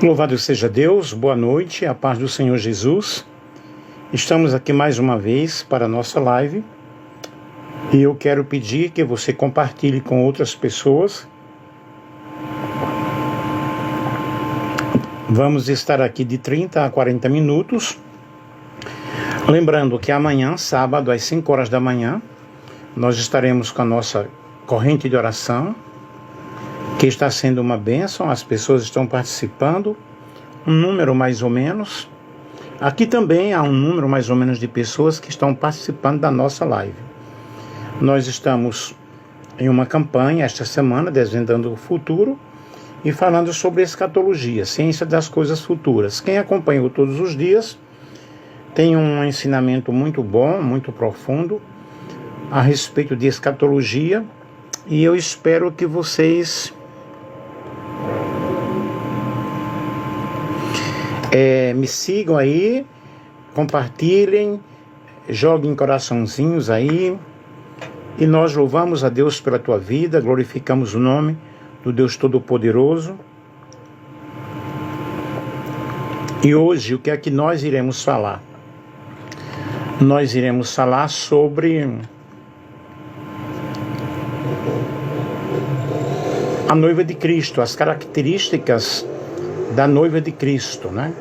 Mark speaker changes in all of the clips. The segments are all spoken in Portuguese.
Speaker 1: Louvado seja Deus, boa noite, a paz do Senhor Jesus. Estamos aqui mais uma vez para a nossa live e eu quero pedir que você compartilhe com outras pessoas. Vamos estar aqui de 30 a 40 minutos. Lembrando que amanhã, sábado, às 5 horas da manhã, nós estaremos com a nossa corrente de oração, que está sendo uma bênção, as pessoas estão participando, um número mais ou menos. Aqui também há um número mais ou menos de pessoas que estão participando da nossa live. Nós estamos em uma campanha esta semana, desvendando o futuro e falando sobre escatologia, ciência das coisas futuras. Quem acompanhou todos os dias tem um ensinamento muito bom, muito profundo a respeito de escatologia, e eu espero que vocês me sigam aí, compartilhem, joguem coraçãozinhos aí, e nós louvamos a Deus pela tua vida, glorificamos o nome do Deus Todo-Poderoso. E hoje, o que é que nós iremos falar? Nós iremos falar sobre a noiva de Cristo, as características da noiva de Cristo, né?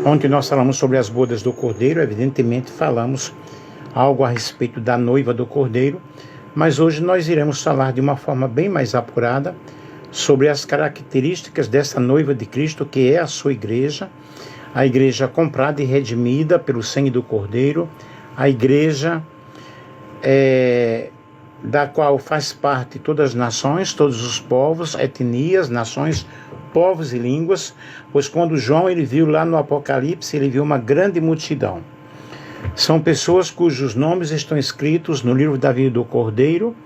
Speaker 1: Ontem nós falamos sobre as bodas do Cordeiro, evidentemente falamos algo a respeito da noiva do Cordeiro, mas hoje nós iremos falar de uma forma bem mais apurada sobre as características dessa noiva de Cristo, que é a sua igreja, a igreja comprada e redimida pelo sangue do Cordeiro, a igreja da qual faz parte todas as nações, todos os povos, etnias, nações, povos e línguas, pois quando João ele viu lá no Apocalipse, ele viu uma grande multidão. São pessoas cujos nomes estão escritos no livro da vida do Cordeiro,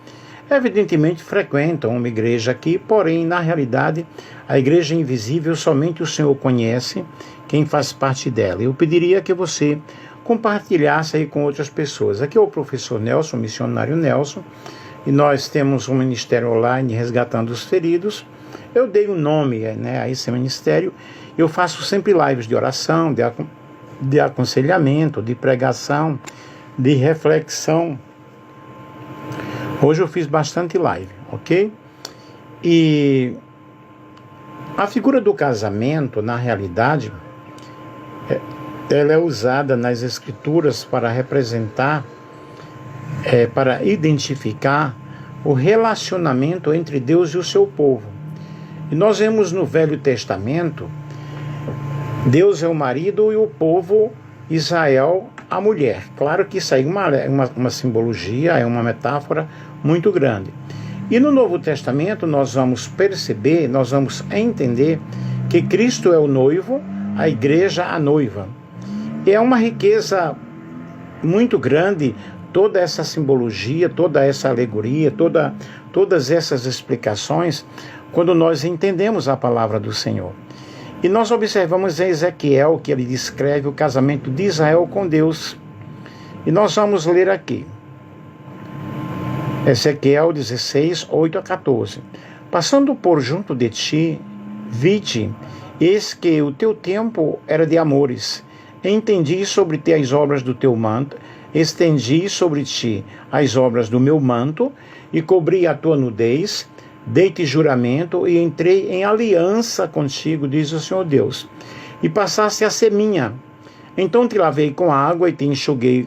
Speaker 1: evidentemente frequentam uma igreja aqui, porém, na realidade, a igreja invisível somente o Senhor conhece, quem faz parte dela. Eu pediria que você compartilhasse aí com outras pessoas. Aqui é o professor Nelson, missionário Nelson, e nós temos um ministério online resgatando os feridos. Eu dei um nome a esse ministério. Eu faço sempre lives de oração, de aconselhamento, de pregação, de reflexão. Hoje eu fiz bastante live, ok? E a figura do casamento, na realidade, ela é usada nas Escrituras para representar, para identificar o relacionamento entre Deus e o seu povo. E nós vemos no Velho Testamento, Deus é o marido e o povo, Israel, a mulher. Claro que isso aí é uma simbologia, é uma metáfora muito grande. E no Novo Testamento nós vamos perceber, nós vamos entender que Cristo é o noivo, a igreja a noiva. E é uma riqueza muito grande toda essa simbologia, toda essa alegoria, todas essas explicações, quando nós entendemos a palavra do Senhor. E nós observamos em Ezequiel que ele descreve o casamento de Israel com Deus. E nós vamos ler aqui. Ezequiel 16, 8 a 14. Passando por junto de ti, vi-te, eis que o teu tempo era de amores. Entendi sobre ti as obras do teu manto, estendi sobre ti as obras do meu manto, e cobri a tua nudez, dei-te juramento e entrei em aliança contigo, diz o Senhor Deus, e passaste a ser minha. Então te lavei com água e te enxuguei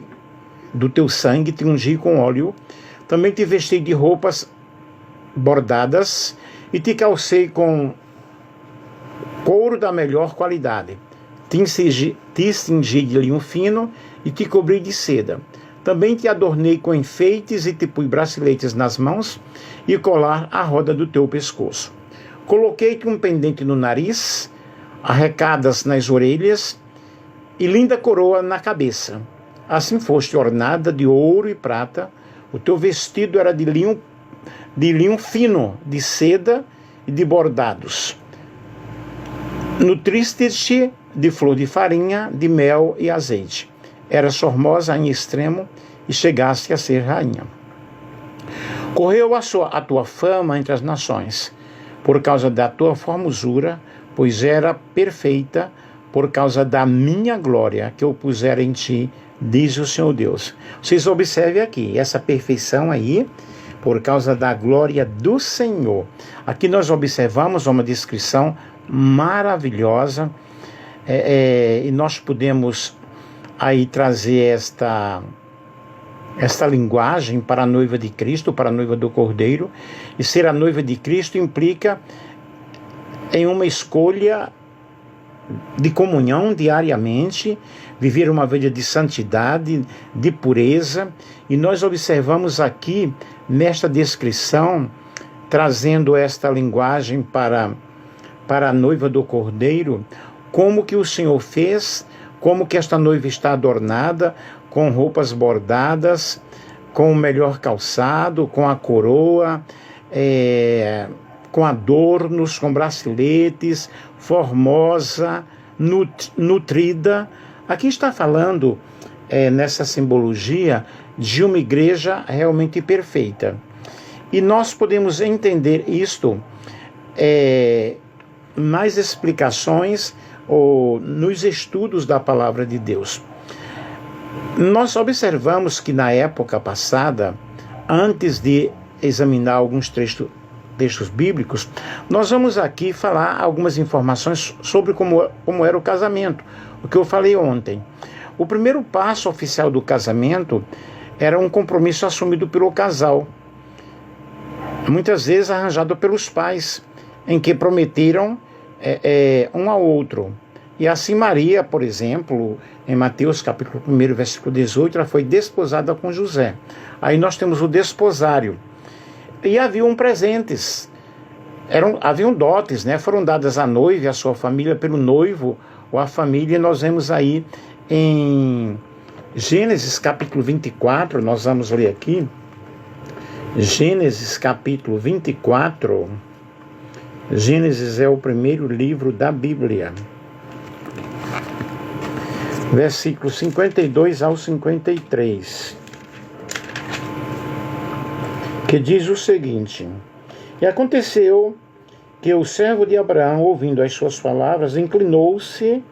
Speaker 1: do teu sangue, te ungi com óleo, também te vesti de roupas bordadas e te calcei com couro da melhor qualidade. Te cingi de linho fino e te cobri de seda. Também te adornei com enfeites e te pus braceletes nas mãos e colar à roda do teu pescoço. Coloquei-te um pendente no nariz, arrecadas nas orelhas e linda coroa na cabeça. Assim foste ornada de ouro e prata. O teu vestido era de linho fino, de seda e de bordados. Nutriste-te de flor de farinha, de mel e azeite. Eras formosa em extremo e chegaste a ser rainha. Correu a tua fama entre as nações, por causa da tua formosura, pois era perfeita por causa da minha glória que eu pusera em ti, diz o Senhor Deus. Vocês observem aqui, essa perfeição aí, por causa da glória do Senhor. Aqui nós observamos uma descrição maravilhosa, e nós podemos aí trazer esta linguagem para a noiva de Cristo, para a noiva do Cordeiro. E ser a noiva de Cristo implica em uma escolha de comunhão diariamente, viver uma vida de santidade, de pureza. E nós observamos aqui, nesta descrição, trazendo esta linguagem para a noiva do Cordeiro, como que o Senhor fez, como que esta noiva está adornada, com roupas bordadas, com o melhor calçado, com a coroa, com adornos, com braceletes, formosa, nutrida. Aqui está falando, nessa simbologia, de uma igreja realmente perfeita. E nós podemos entender isto nas explicações ou nos estudos da palavra de Deus. Nós observamos que na época passada, antes de examinar alguns textos bíblicos, nós vamos aqui falar algumas informações sobre como era o casamento, o que eu falei ontem. O primeiro passo oficial do casamento era um compromisso assumido pelo casal, muitas vezes arranjado pelos pais, em que prometeram um ao outro. E assim Maria, por exemplo, em Mateus capítulo 1, versículo 18, ela foi desposada com José. Aí nós temos o desposário. E haviam presentes, haviam dotes, né? Foram dadas à noiva e à sua família pelo noivo ou a família. E nós vemos aí em Gênesis capítulo 24, nós vamos ler aqui, Gênesis capítulo 24, Gênesis é o primeiro livro da Bíblia, versículos 52 ao 53, que diz o seguinte: E aconteceu que o servo de Abraão, ouvindo as suas palavras, inclinou-se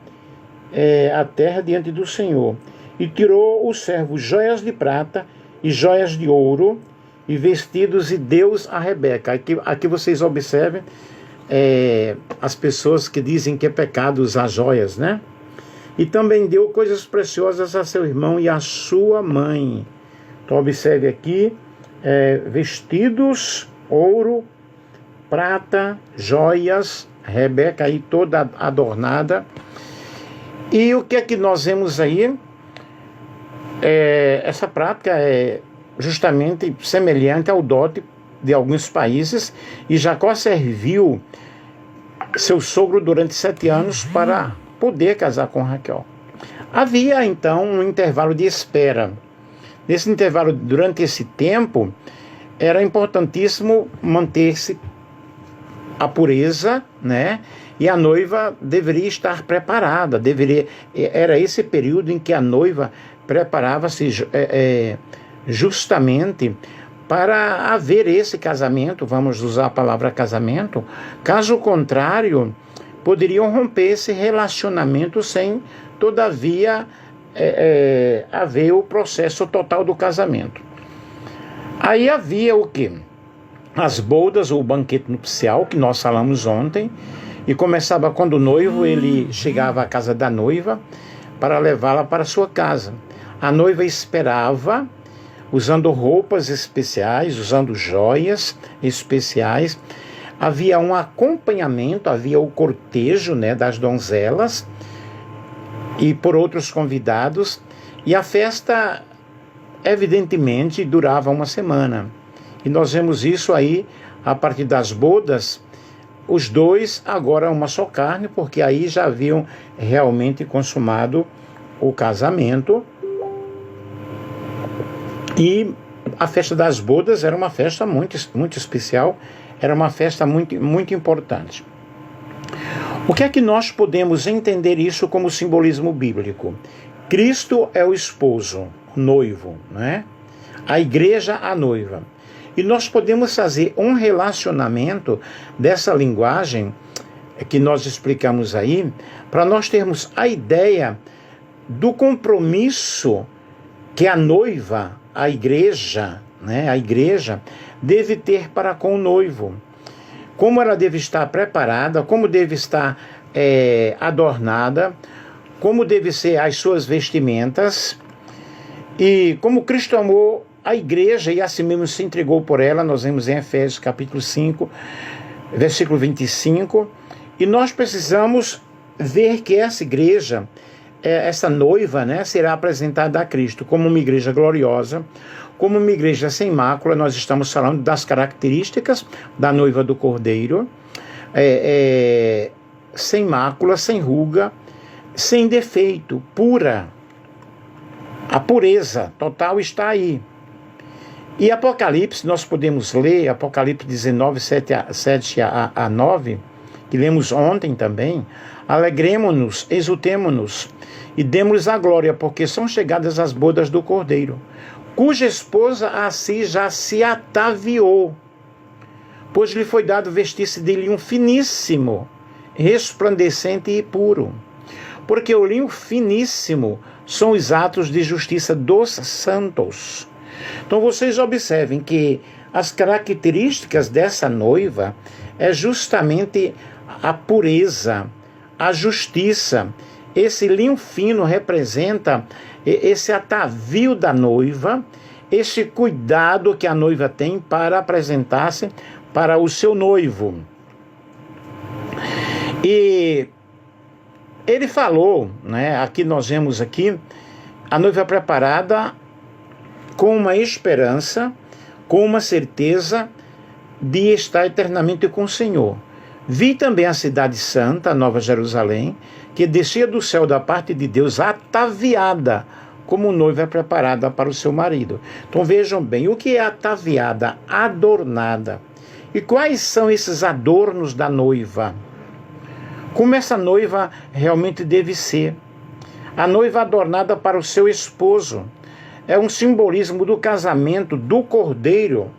Speaker 1: à terra diante do Senhor, e tirou o servo joias de prata e joias de ouro e vestidos, e deu-os a Rebeca. Aqui vocês observem as pessoas que dizem que é pecado usar joias, né? E também deu coisas preciosas a seu irmão e a sua mãe. Então observe aqui, vestidos, ouro, prata, joias, Rebeca aí toda adornada. E o que é que nós vemos aí? Essa prática é justamente semelhante ao dote de alguns países, e Jacó serviu seu sogro durante 7 anos para poder casar com Raquel. Havia então um intervalo de espera. Nesse intervalo, durante esse tempo, era importantíssimo manter-se a pureza, né? E a noiva deveria estar preparada, era esse período em que a noiva preparava-se justamente para haver esse casamento, vamos usar a palavra casamento. Caso contrário, poderiam romper esse relacionamento sem, todavia, haver o processo total do casamento. Aí havia o quê? As bodas ou o banquete nupcial, que nós falamos ontem, e começava quando o noivo ele chegava à casa da noiva para levá-la para sua casa. A noiva esperava, usando roupas especiais, usando joias especiais. Havia um acompanhamento, havia o cortejo, né, das donzelas e por outros convidados. E a festa, evidentemente, durava uma semana. E nós vemos isso aí, a partir das bodas, os dois agora uma só carne, porque aí já haviam realmente consumado o casamento. E a festa das bodas era uma festa muito, muito especial, era uma festa muito, muito importante. O que é que nós podemos entender isso como simbolismo bíblico? Cristo é o esposo, o noivo, né? A igreja, a noiva. E nós podemos fazer um relacionamento dessa linguagem que nós explicamos aí, para nós termos a ideia do compromisso que a noiva, a igreja, né, a igreja deve ter para com o noivo. Como ela deve estar preparada, como deve estar adornada, como deve ser as suas vestimentas, e como Cristo amou a igreja e assim mesmo se entregou por ela. Nós vemos em Efésios capítulo 5, versículo 25, e nós precisamos ver que essa igreja, essa noiva, né, será apresentada a Cristo como uma igreja gloriosa, como uma igreja sem mácula. Nós estamos falando das características da noiva do Cordeiro, sem mácula, sem ruga, sem defeito, pura. A pureza total está aí. E Apocalipse, nós podemos ler, Apocalipse 19, 7 a 9, que lemos ontem também. Alegremo-nos, exultemo-nos e demos-lhes a glória, porque são chegadas as bodas do Cordeiro, cuja esposa a si já se ataviou, pois lhe foi dado vestir-se de linho finíssimo, resplandecente e puro, porque o linho finíssimo são os atos de justiça dos santos. Então vocês observem que as características dessa noiva é justamente a pureza, a justiça. Esse linho fino representa esse atavio da noiva, esse cuidado que a noiva tem para apresentar-se para o seu noivo. E ele falou, né, aqui nós vemos aqui, a noiva preparada com uma esperança, com uma certeza de estar eternamente com o Senhor. Vi também a cidade santa, a Nova Jerusalém, que descia do céu da parte de Deus, ataviada, como noiva preparada para o seu marido. Então vejam bem, o que é ataviada? Adornada. E quais são esses adornos da noiva? Como essa noiva realmente deve ser? A noiva adornada para o seu esposo. É um simbolismo do casamento do Cordeiro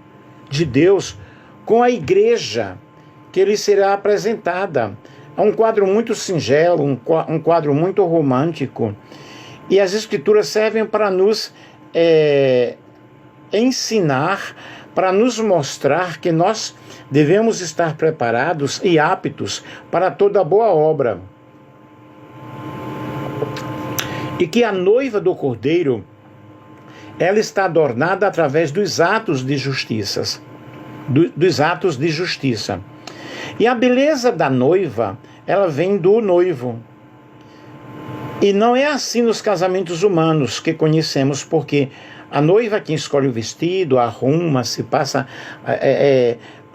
Speaker 1: de Deus com a igreja, que lhe será apresentada. É um quadro muito singelo, um quadro muito romântico. E as Escrituras servem para nos ensinar, para nos mostrar que nós devemos estar preparados e aptos para toda boa obra. E que a noiva do Cordeiro, ela está adornada através dos atos de justiça. Dos atos de justiça. E a beleza da noiva, ela vem do noivo. E não é assim nos casamentos humanos que conhecemos, porque a noiva quem escolhe o vestido, arruma-se, passa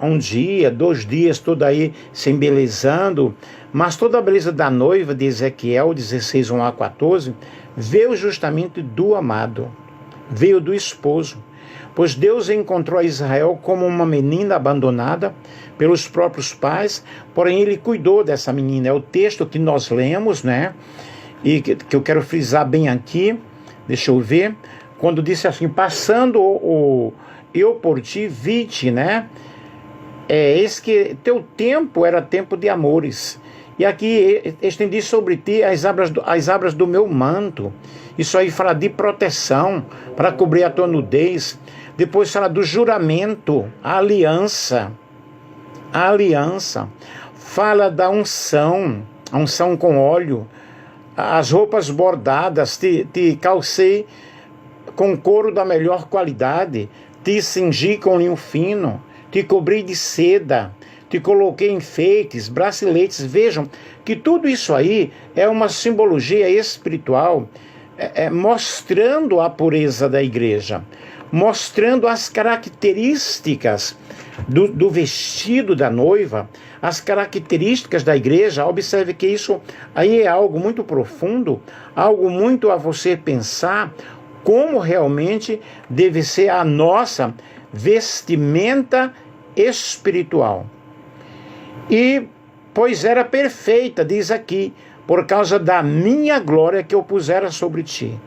Speaker 1: um dia, 2 dias, tudo aí se embelezando, mas toda a beleza da noiva, de Ezequiel 16, 1 a 14, veio justamente do amado, veio do esposo. Pois Deus encontrou a Israel como uma menina abandonada pelos próprios pais, porém ele cuidou dessa menina. É o texto que nós lemos, né? E que eu quero frisar bem aqui, deixa eu ver, quando disse assim, passando eu por ti, vi-te, né? Eis que teu tempo era tempo de amores. E aqui estendi sobre ti as abras do meu manto. Isso aí fala de proteção, para cobrir a tua nudez. Depois fala do juramento, a aliança. A aliança. Fala da unção, a unção com óleo. As roupas bordadas, te calcei com couro da melhor qualidade. Te cingi com linho fino. Te cobri de seda. Te coloquei enfeites, braceletes. Vejam que tudo isso aí é uma simbologia espiritual, mostrando a pureza da igreja, mostrando as características do vestido da noiva, as características da igreja. Observe que isso aí é algo muito profundo, algo muito a você pensar, como realmente deve ser a nossa vestimenta espiritual. E, pois era perfeita, diz aqui, por causa da minha glória que eu pusera sobre ti.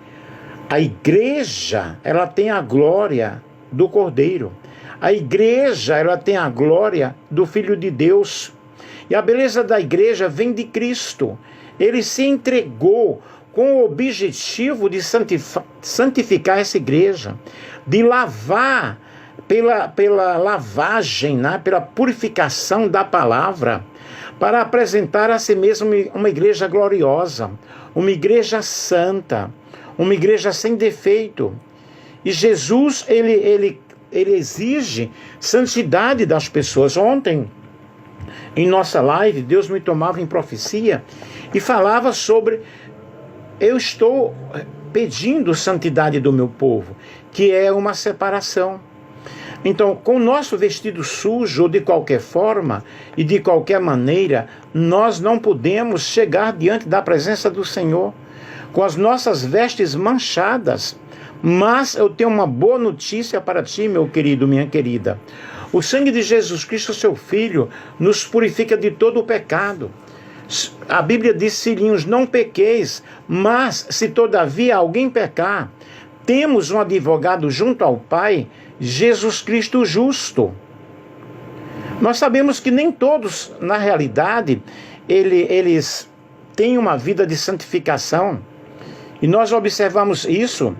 Speaker 1: A igreja, ela tem a glória do Cordeiro. A igreja, ela tem a glória do Filho de Deus. E a beleza da igreja vem de Cristo. Ele se entregou com o objetivo de santificar essa igreja, de lavar pela lavagem, né, pela purificação da palavra, para apresentar a si mesmo uma igreja gloriosa, uma igreja santa, uma igreja sem defeito. E Jesus, ele exige santidade das pessoas. Ontem, em nossa live, Deus me tomava em profecia e falava sobre: eu estou pedindo santidade do meu povo, que é uma separação. Então, com o nosso vestido sujo, ou de qualquer forma e de qualquer maneira, nós não podemos chegar diante da presença do Senhor com as nossas vestes manchadas. Mas eu tenho uma boa notícia para ti, meu querido, minha querida. O sangue de Jesus Cristo, seu Filho, nos purifica de todo o pecado. A Bíblia diz: filhinhos, não pequeis, mas se todavia alguém pecar, temos um advogado junto ao Pai, Jesus Cristo justo. Nós sabemos que nem todos, na realidade, eles têm uma vida de santificação. E nós observamos isso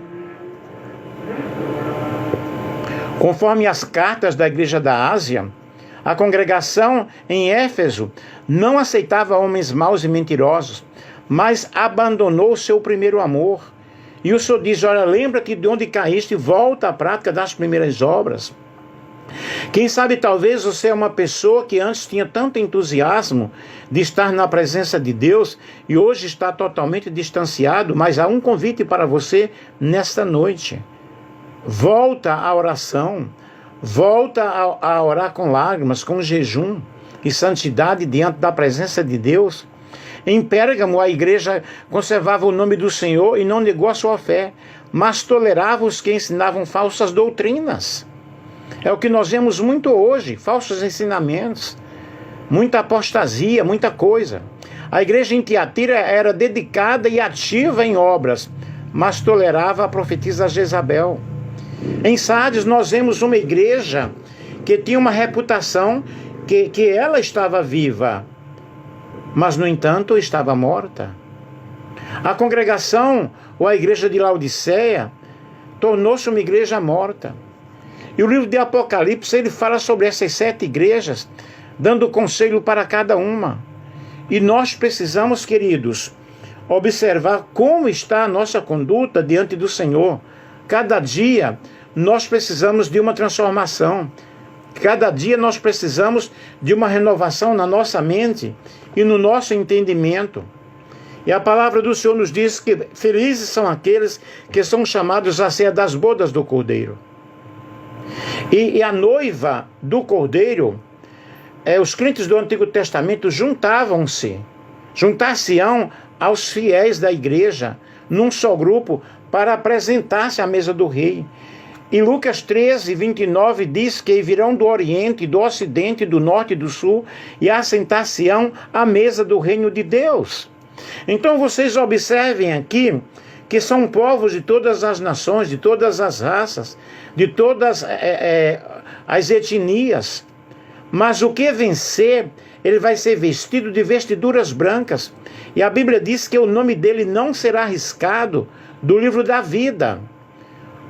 Speaker 1: conforme as cartas da igreja da Ásia. A congregação em Éfeso não aceitava homens maus e mentirosos, mas abandonou o seu primeiro amor. E o Senhor diz: olha, lembra-te de onde caíste e volta à prática das primeiras obras. Quem sabe talvez você é uma pessoa que antes tinha tanto entusiasmo de estar na presença de Deus e hoje está totalmente distanciado, mas há um convite para você nesta noite. Volta à oração, volta a orar com lágrimas, com jejum e santidade diante da presença de Deus. Em Pérgamo, a igreja conservava o nome do Senhor e não negou a sua fé, mas tolerava os que ensinavam falsas doutrinas. É o que nós vemos muito hoje, falsos ensinamentos, muita apostasia, muita coisa. A igreja em Tiatira era dedicada e ativa em obras, mas tolerava a profetisa Jezabel. Em Sardes nós vemos uma igreja que tinha uma reputação que ela estava viva, mas no entanto estava morta. A congregação, ou a igreja de Laodiceia, tornou-se uma igreja morta. E o livro de Apocalipse, ele fala sobre essas 7 igrejas, dando conselho para cada uma. E nós precisamos, queridos, observar como está a nossa conduta diante do Senhor. Cada dia nós precisamos de uma transformação. Cada dia nós precisamos de uma renovação na nossa mente e no nosso entendimento. E a palavra do Senhor nos diz que felizes são aqueles que são chamados à ceia das bodas do Cordeiro. E a noiva do Cordeiro, os crentes do Antigo Testamento juntar-se-ão aos fiéis da igreja, num só grupo, para apresentar-se à mesa do rei. Em Lucas 13, 29 diz que virão do Oriente, do Ocidente, do Norte e do Sul e assentar-se-ão à mesa do reino de Deus. Então vocês observem aqui que são povos de todas as nações, de todas as raças, de todas as etnias. Mas o que vencer, ele vai ser vestido de vestiduras brancas. E a Bíblia diz que o nome dele não será riscado do livro da vida.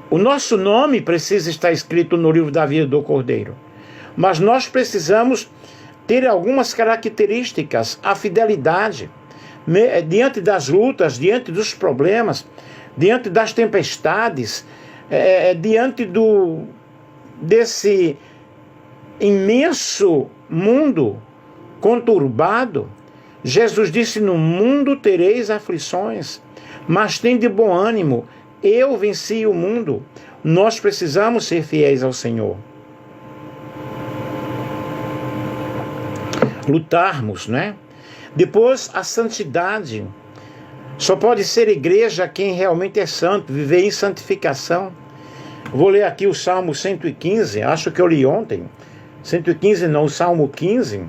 Speaker 1: O nosso nome precisa estar escrito no livro da vida do Cordeiro. Mas nós precisamos ter algumas características: a fidelidade. Diante das lutas, diante dos problemas, diante das tempestades, diante desse imenso mundo conturbado, Jesus disse: no mundo tereis aflições, mas tende bom ânimo, eu venci o mundo. Nós precisamos ser fiéis ao Senhor. Lutarmos, né? Depois, a santidade. Só pode ser igreja quem realmente é santo, viver em santificação. Vou ler aqui o Salmo 115, acho que eu li ontem. 115 não, o Salmo 15.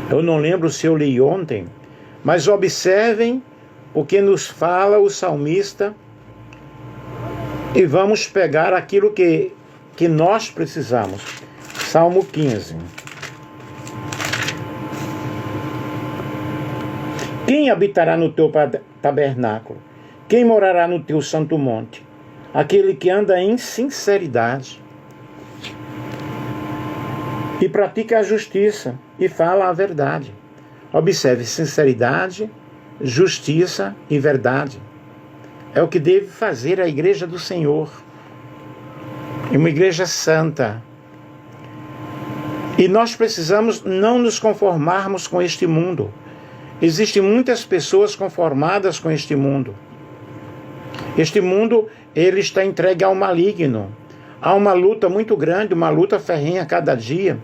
Speaker 1: Eu não lembro se eu li ontem. Mas observem o que nos fala o salmista. E vamos pegar aquilo que que nós precisamos. Salmo 15. Quem habitará no teu tabernáculo? Quem morará no teu santo monte? Aquele que anda em sinceridade e pratica a justiça e fala a verdade. Observe, sinceridade, justiça e verdade. É o que deve fazer a igreja do Senhor. É uma igreja santa. E nós precisamos não nos conformarmos com este mundo. Existem muitas pessoas conformadas com este mundo. Este mundo, ele está entregue ao maligno. Há uma luta muito grande, uma luta ferrenha a cada dia.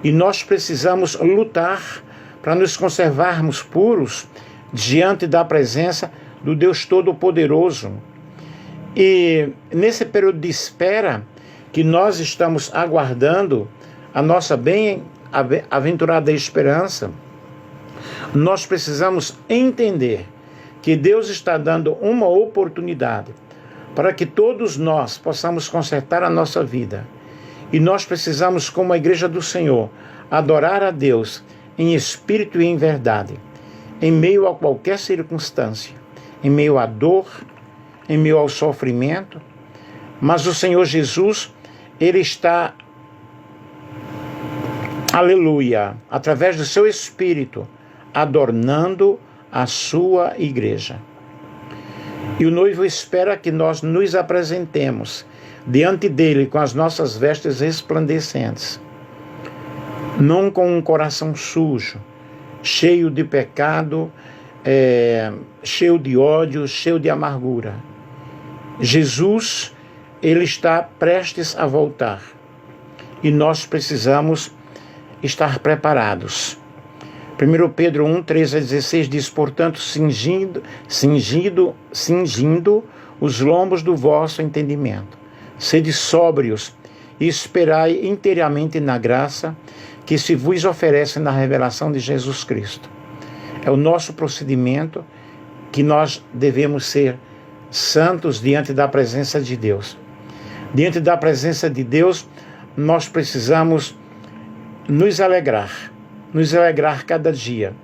Speaker 1: E nós precisamos lutar para nos conservarmos puros diante da presença do Deus Todo-Poderoso. E nesse período de espera que nós estamos aguardando a nossa bem-aventurada esperança, nós precisamos entender que Deus está dando uma oportunidade para que todos nós possamos consertar a nossa vida. E nós precisamos, como a igreja do Senhor, adorar a Deus em espírito e em verdade, em meio a qualquer circunstância, em meio à dor, em meio ao sofrimento. Mas o Senhor Jesus, Ele está, aleluia, através do seu Espírito, adornando a sua igreja. E o noivo espera que nós nos apresentemos diante dele com as nossas vestes resplandecentes, não com um coração sujo, cheio de pecado, cheio de ódio, cheio de amargura. Jesus, ele está prestes a voltar e nós precisamos estar preparados. 1 Pedro 1, 13 a 16 diz: portanto, cingindo os lombos do vosso entendimento, sede sóbrios e esperai inteiramente na graça que se vos oferece na revelação de Jesus Cristo. É o nosso procedimento que nós devemos ser santos diante da presença de Deus. Diante da presença de Deus, nós precisamos nos alegrar cada dia.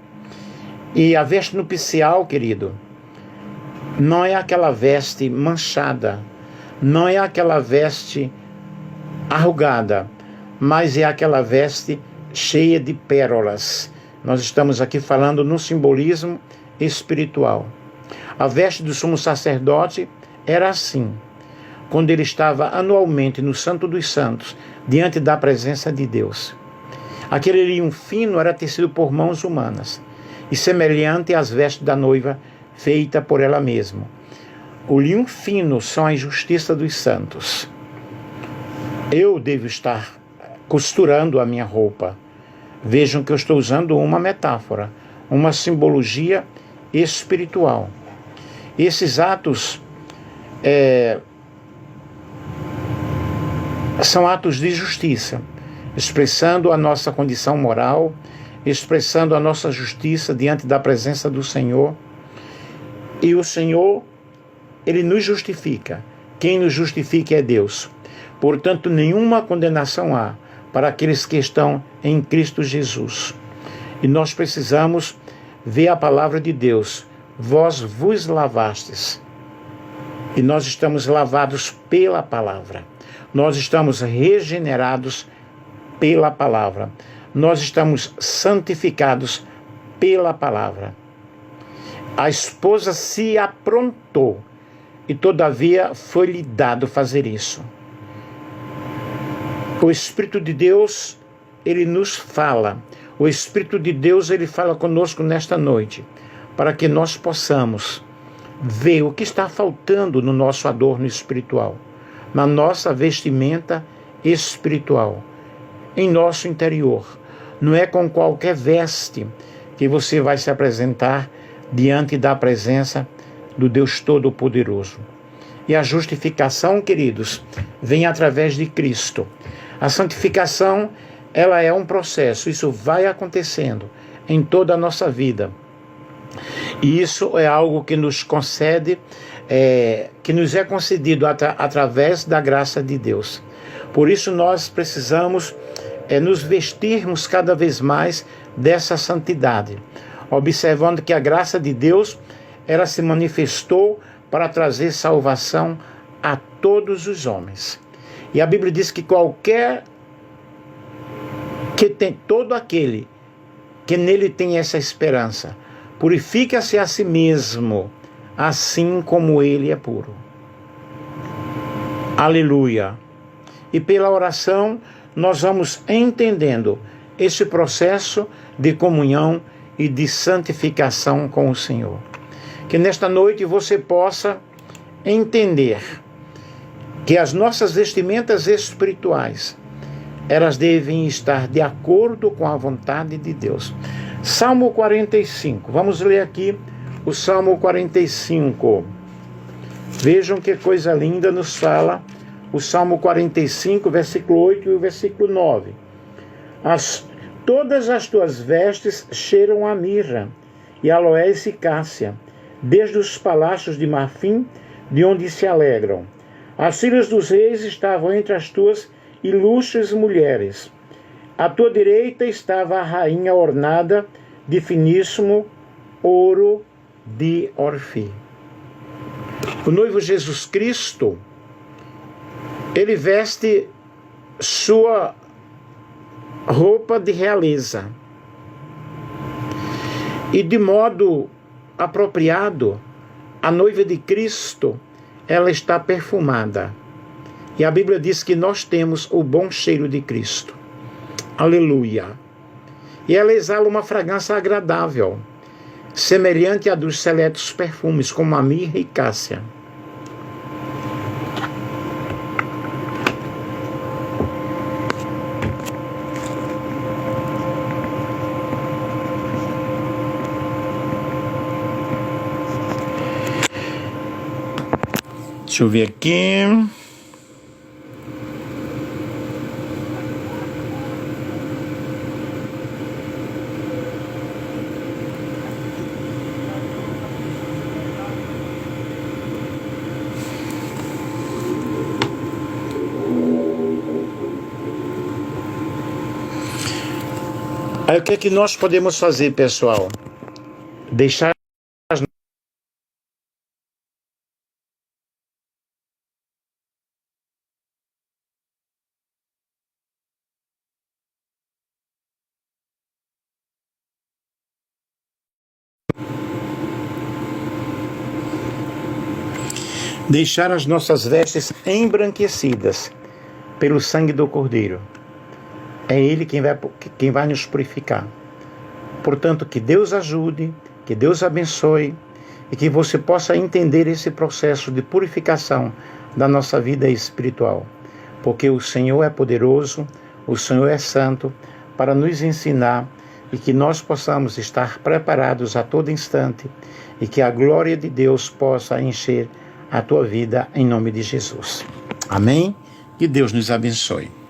Speaker 1: E a veste nupcial, querido, não é aquela veste manchada, não é aquela veste arrugada, mas é aquela veste cheia de pérolas. Nós estamos aqui falando no simbolismo espiritual. A veste do sumo sacerdote era assim, quando ele estava anualmente no Santo dos Santos, diante da presença de Deus. Aquele linho fino era tecido por mãos humanas e semelhante às vestes da noiva feita por ela mesma. O linho fino são a justiça dos santos. Eu devo estar costurando a minha roupa. Vejam que eu estou usando uma metáfora, uma simbologia espiritual. Esses atos são atos de justiça, expressando a nossa condição moral, expressando a nossa justiça diante da presença do Senhor. E o Senhor, Ele nos justifica. Quem nos justifica é Deus. Portanto, nenhuma condenação há para aqueles que estão em Cristo Jesus. E nós precisamos ver a palavra de Deus. Vós vos lavastes. E nós estamos lavados pela palavra. Nós estamos regenerados pela palavra. Nós estamos santificados pela palavra. A esposa se aprontou e todavia foi-lhe dado fazer isso. O Espírito de Deus, ele nos fala. O Espírito de Deus, ele fala conosco nesta noite, para que nós possamos ver o que está faltando no nosso adorno espiritual, na nossa vestimenta espiritual, em nosso interior. Não é com qualquer veste que você vai se apresentar diante da presença do Deus Todo-Poderoso. E a justificação, queridos, vem através de Cristo. A santificação, ela é um processo, isso vai acontecendo em toda a nossa vida. E isso é algo que nos concede, que nos é concedido através da graça de Deus. Por isso nós precisamos nos vestirmos cada vez mais dessa santidade, observando que a graça de Deus, ela se manifestou para trazer salvação a todos os homens. E a Bíblia diz que todo aquele que nele tem essa esperança, purifica-se a si mesmo, assim como ele é puro. Aleluia! E pela oração nós vamos entendendo esse processo de comunhão e de santificação com o Senhor. Que nesta noite você possa entender que as nossas vestimentas espirituais, elas devem estar de acordo com a vontade de Deus. Salmo 45, vamos ler aqui o Salmo 45. Vejam que coisa linda nos fala o Salmo 45, versículo 8 e o versículo 9. Todas as tuas vestes cheiram a mirra, e aloés e cássia, desde os palácios de marfim, de onde se alegram. As filhas dos reis estavam entre as tuas ilustres mulheres. À tua direita estava a rainha ornada de finíssimo ouro de Orfi. O noivo Jesus Cristo, ele veste sua roupa de realeza. E de modo apropriado, a noiva de Cristo, ela está perfumada. E a Bíblia diz que nós temos o bom cheiro de Cristo. Aleluia! E ela exala uma fragrância agradável, semelhante à dos seletos perfumes, como a mirra e cássia. Deixa eu ver aqui. Aí o que é que nós podemos fazer, pessoal? Deixar as nossas vestes embranquecidas pelo sangue do Cordeiro. É Ele quem vai nos purificar. Portanto, que Deus ajude, que Deus abençoe e que você possa entender esse processo de purificação da nossa vida espiritual. Porque o Senhor é poderoso, o Senhor é santo para nos ensinar e que nós possamos estar preparados a todo instante e que a glória de Deus possa encher a tua vida em nome de Jesus. Amém? Que Deus nos abençoe.